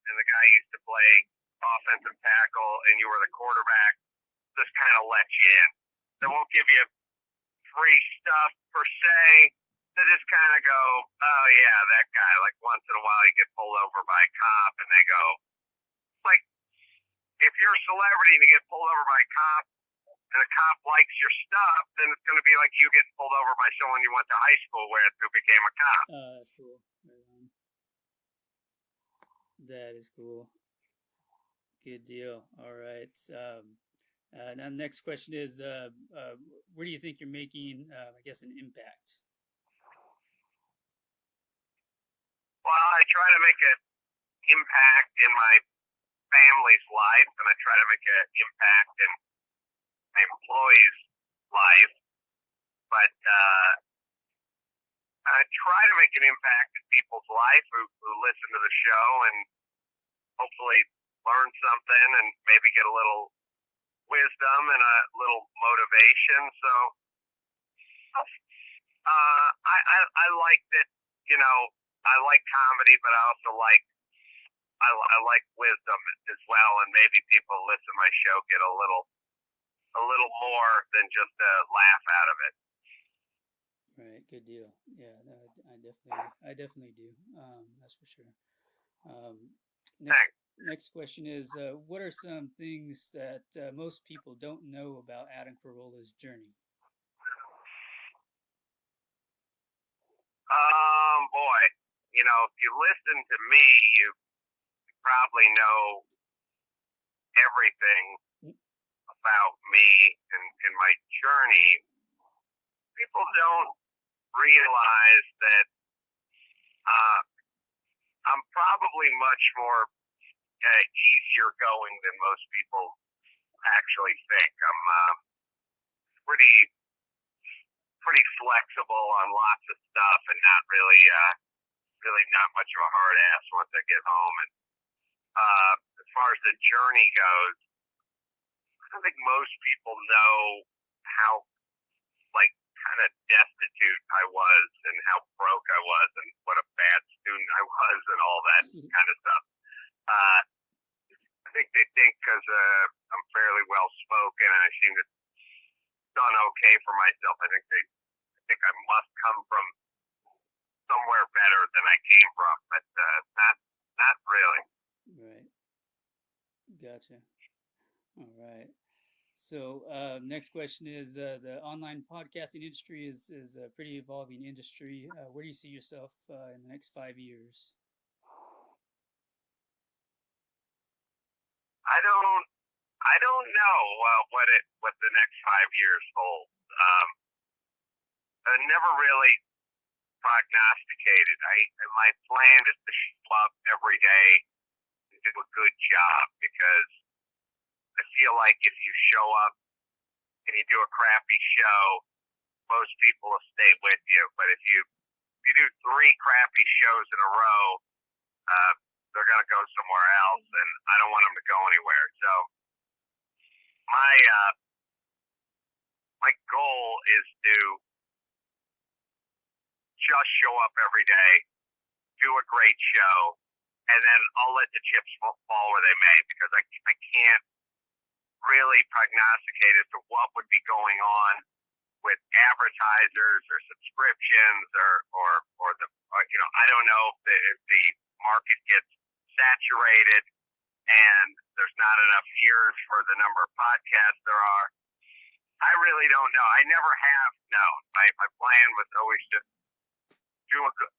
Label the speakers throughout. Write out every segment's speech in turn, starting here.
Speaker 1: and the guy used to play offensive tackle and you were the quarterback, just kind of let you in. They won't give you free stuff per se. They just kind of go, oh yeah, that guy. Like once in a while you get pulled over by a cop and they go, like, if you're a celebrity and you get pulled over by a cop and a cop likes your stuff, then it's going to be like you getting pulled over by someone you went to high school with who became a cop.
Speaker 2: That's cool. That is cool. Good deal. All right. Now, the next question is, where do you think you're making, I guess, an impact?
Speaker 1: Well, I try to make an impact in my family's life, and I try to make an impact in my employees' life. But I try to make an impact in people's life who listen to the show and hopefully learn something and maybe get a little wisdom and a little motivation. So I like that, you know, I like comedy, but I also like I like wisdom as well, and maybe people who listen to my show get a little more than just a laugh out of it.
Speaker 2: Right. Good deal. Yeah. No, I definitely do. That's for sure. Next,
Speaker 1: Thanks.
Speaker 2: next question is, what are some things that most people don't know about Adam Carolla's journey?
Speaker 1: Boy, you know, if you listen to me, you probably know everything about me and my journey. People don't realize that I'm probably much more easier going than most people actually think. I'm pretty flexible on lots of stuff and not really not much of a hard ass once I get home. And as far as the journey goes, I don't think most people know how like kind of destitute I was and how broke I was and what a bad student I was and all that kind of stuff. I think they think because I'm fairly well spoken and I seem to have done okay for myself. I think I must come from somewhere better than I came from, but not really.
Speaker 2: Right. Gotcha. All right. So, next question is, the online podcasting industry is a pretty evolving industry. Where do you see yourself in the next 5 years?
Speaker 1: I don't know what the next 5 years hold. I never really prognosticated. My plan is to show up every day and do a good job because I feel like if you show up and you do a crappy show, most people will stay with you. But if you do 3 crappy shows in a row, they're gonna go somewhere else, and I don't want them to go anywhere. So my goal is to just show up every day, do a great show, and then I'll let the chips fall where they may because I can't really prognosticate as to what would be going on with advertisers or subscriptions or the you know, I don't know if the market gets saturated and there's not enough ears for the number of podcasts there are. I really don't know. I never have known. My plan was always to do a good,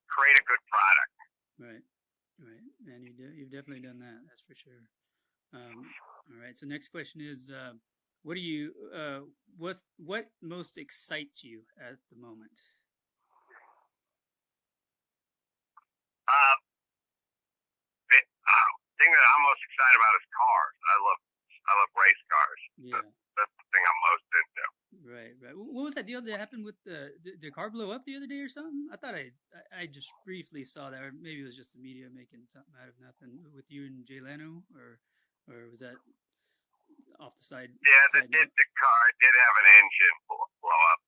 Speaker 1: create a good product.
Speaker 2: Right. Right. And you've definitely done that. That's for sure. All right. So next question is, what do you what most excites you at the moment?
Speaker 1: Uh, thing that I'm most excited about is cars. I love race cars.
Speaker 2: Yeah.
Speaker 1: That's the thing I'm most into.
Speaker 2: Right, right. What was that deal that happened with the car blow up the other day or something? I thought I just briefly saw that, or maybe it was just the media making something out of nothing with you and Jay Leno, or was that off the side?
Speaker 1: Yeah,
Speaker 2: side
Speaker 1: the car did have an engine blow up.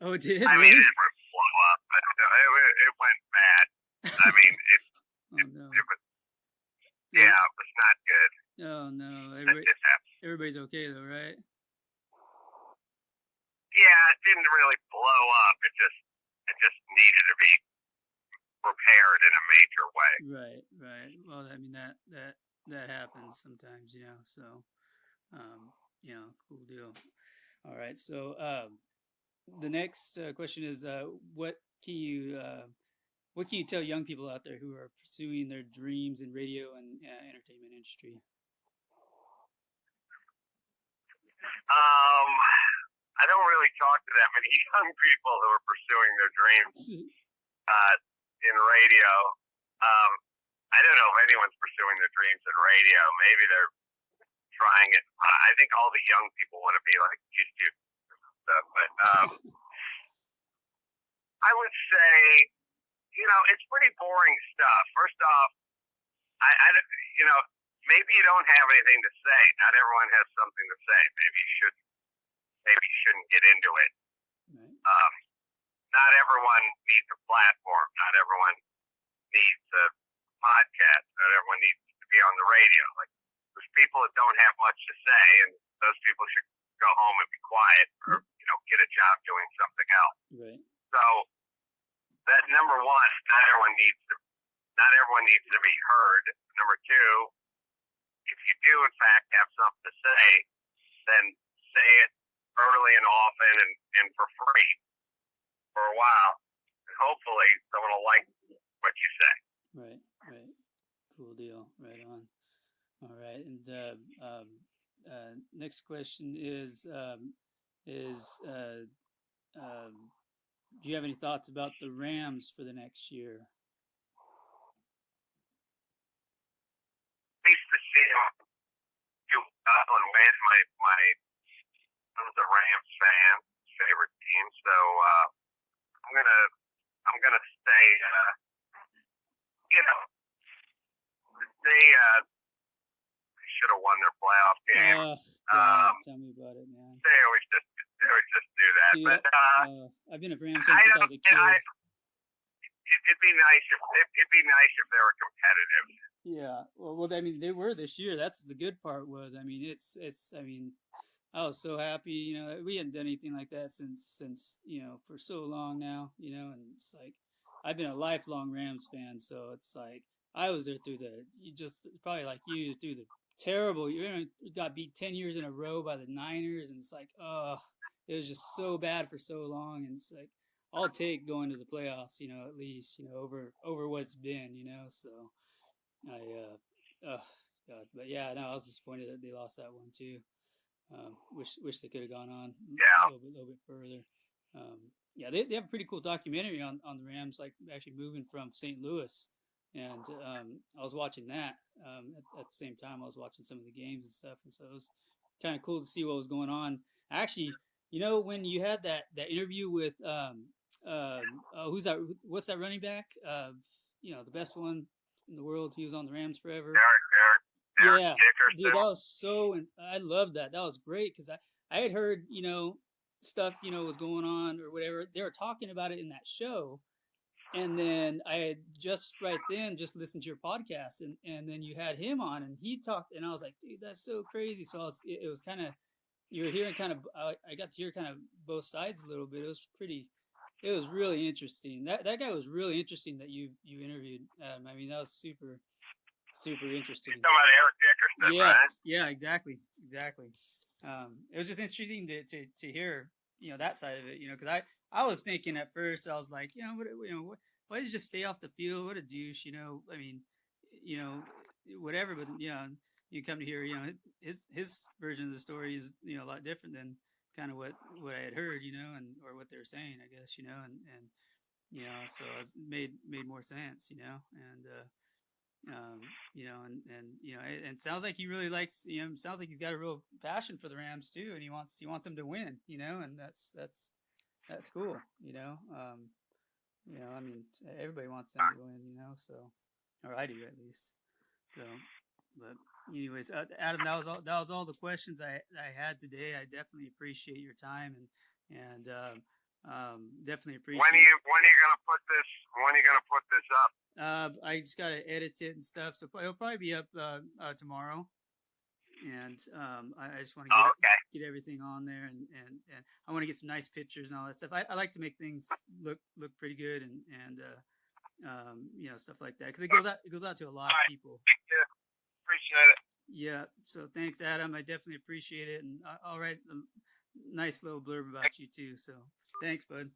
Speaker 2: Oh, it did.
Speaker 1: I
Speaker 2: Really?
Speaker 1: mean, it didn't blow up, but it went bad. I mean,
Speaker 2: oh no.
Speaker 1: it was not good.
Speaker 2: Oh no, everybody's okay though, right?
Speaker 1: Yeah, it didn't really blow up. It just needed to be repaired in a major way.
Speaker 2: Right, right. Well, I mean that happens sometimes, So, cool deal. All right. So, the next question is, what can you tell young people out there who are pursuing their dreams in radio and entertainment industry?
Speaker 1: I don't really talk to that many young people who are pursuing their dreams in radio. Um, I don't know if anyone's pursuing their dreams in radio. Maybe they're trying it. I think all the young people want to be like YouTube stuff. But I would say, it's pretty boring stuff. First off, maybe you don't have anything to say. Not everyone has something to say. Maybe you shouldn't get into it.
Speaker 2: Right.
Speaker 1: Not everyone needs a platform. Not everyone needs a podcast. Not everyone needs to be on the radio. Like, there's people that don't have much to say, and those people should go home and be quiet, or get a job doing something else.
Speaker 2: Right.
Speaker 1: So that number one, not everyone needs to be heard. Number two, if you do in fact have something to say, then say it early and often and for free for a while. And hopefully someone will like what you say.
Speaker 2: Right, right. Cool deal. Right on. All right. And next question is do you have any thoughts about the Rams for the next year?
Speaker 1: At least to see them do well and win. I was a Rams fan, favorite team. So I'm gonna say they should have won their playoff game.
Speaker 2: Tell me about it, man.
Speaker 1: They always just do that.
Speaker 2: Dude,
Speaker 1: but
Speaker 2: I've been a Rams fan since I was a kid.
Speaker 1: It'd be nice if they were competitive.
Speaker 2: Yeah, well, I mean, they were this year. That's the good part. Was, I mean, I mean, I was so happy. We hadn't done anything like that since for so long now. And it's like I've been a lifelong Rams fan, so it's like I was there through probably like you through the terrible. You got beat 10 years in a row by the Niners, and it's like, it was just so bad for so long, and it's like I'll take going to the playoffs, at least, over what's been, So God, but yeah, no, I was disappointed that they lost that one too. Wish they could have gone on a little bit further. Yeah, they have a pretty cool documentary on the Rams, like actually moving from St. Louis, and I was watching that at the same time I was watching some of the games and stuff, and so it was kind of cool to see what was going on. Actually, when you had that interview with who's that? What's that running back? The best one in the world. He was on the Rams forever.
Speaker 1: Yeah,
Speaker 2: dude, that was I loved that. That was great because I had heard, stuff, was going on or whatever. They were talking about it in that show. And then I had just listened to your podcast and then you had him on and he talked and I was like, dude, that's so crazy. So it was kind of, you were hearing kind of, I got to hear kind of both sides a little bit. It was really interesting. That guy was really interesting that you interviewed. I mean, that was super interesting.
Speaker 1: You're talking about Eric Dickerson, right?
Speaker 2: Yeah, exactly. It was just interesting to hear, that side of it, because I was thinking at first, I was like, why did you just stay off the field? What a douche, I mean, whatever, but you come to hear, his version of the story is, a lot different than kind of what I had heard, or what they were saying, I guess, and so it made more sense, and and it sounds like he really likes, sounds like he's got a real passion for the Rams too, and he wants them to win, and that's cool, I mean, everybody wants them to win, so, or I do at least. So, but anyways, Adam, that was all the questions I had today. I definitely appreciate your time and definitely appreciate.
Speaker 1: When are you gonna put this up?
Speaker 2: I just gotta edit it and stuff, so it'll probably be up tomorrow. And I just want to
Speaker 1: Oh, okay.
Speaker 2: get everything on there, and I want to get some nice pictures and all that stuff. I like to make things look pretty good, and stuff like that, because it goes out to a lot
Speaker 1: All
Speaker 2: of
Speaker 1: right.
Speaker 2: people.
Speaker 1: Thank you. Appreciate it.
Speaker 2: Yeah. So thanks, Adam. I definitely appreciate it, and I'll write a nice little blurb about you too. So thanks, bud.